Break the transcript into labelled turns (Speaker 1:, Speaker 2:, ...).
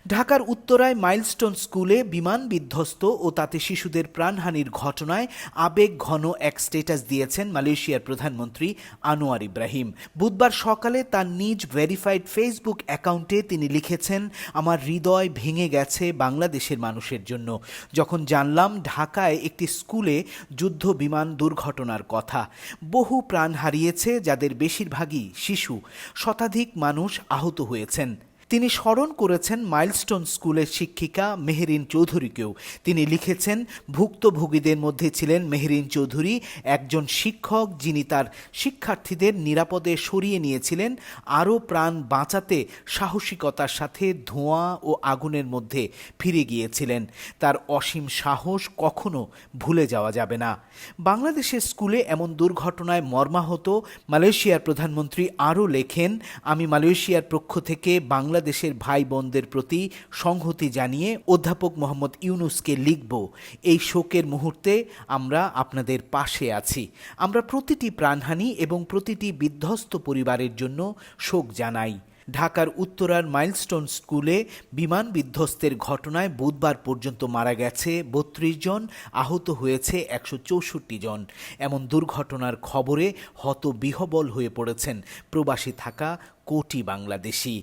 Speaker 1: ঢাকার উত্তরায় মাইলস্টোন স্কুলে বিমান বিধ্বস্ত ও তাতে শিশুদের প্রাণহানির ঘটনায় আবেগ ঘন এক স্ট্যাটাস দিয়েছেন মালয়েশিয়ার প্রধানমন্ত্রী আনোয়ার ইব্রাহিম। বুধবার সকালে তার নিজ ভেরিফাইড ফেসবুক অ্যাকাউন্টে তিনি লিখেছেন, আমার হৃদয় ভেঙে গেছে বাংলাদেশের মানুষের জন্য যখন জানলাম ঢাকায় একটি স্কুলে যুদ্ধ বিমান দুর্ঘটনার কথা। বহু প্রাণ হারিয়েছে, যাদের বেশিরভাগই শিশু। শতাধিক মানুষ আহত হয়েছেন। তিনি স্মরণ করেছেন মাইলস্টোন স্কুলের শিক্ষিকা মেহেরিন চৌধুরীকেও। তিনি লিখেছেন, ভুক্তভোগীদের মধ্যে ছিলেন মেহেরিন চৌধুরী, একজন শিক্ষক যিনি তার শিক্ষার্থীদের নিরাপদে সরিয়ে নিয়েছিলেন, আরও প্রাণ বাঁচাতে সাহসিকতার সাথে ধোঁয়া ও আগুনের মধ্যে ফিরে গিয়েছিলেন। তার অসীম সাহস কখনো ভুলে যাওয়া যাবে না। বাংলাদেশের স্কুলে এমন দুর্ঘটনায় মর্মাহত মালয়েশিয়ার প্রধানমন্ত্রী আরও লেখেন, আমি মালয়েশিয়ার পক্ষ থেকে বাংলাদেশের ভাই বোনদের প্রতি সংহতি জানিয়ে অধ্যাপক মোহাম্মদ ইউনুসকে লিখব, এই শোকের মুহূর্তে আমরা আপনাদের পাশে আছি। আমরা প্রতিটি প্রাণহানি এবং প্রতিটি বিধ্বস্ত পরিবারের জন্য শোক জানাই। ঢাকার উত্তরার মাইলস্টোন স্কুলে বিমান বিধ্বস্তের ঘটনায় বুধবার পর্যন্ত মারা গেছে ৩২ জন, আহত হয়েছে ১৬৪ জন। এমন দুর্ঘটনার খবরে হতবিহ্বল হয়ে পড়েছেন প্রবাসী থাকা কোটি বাংলাদেশি।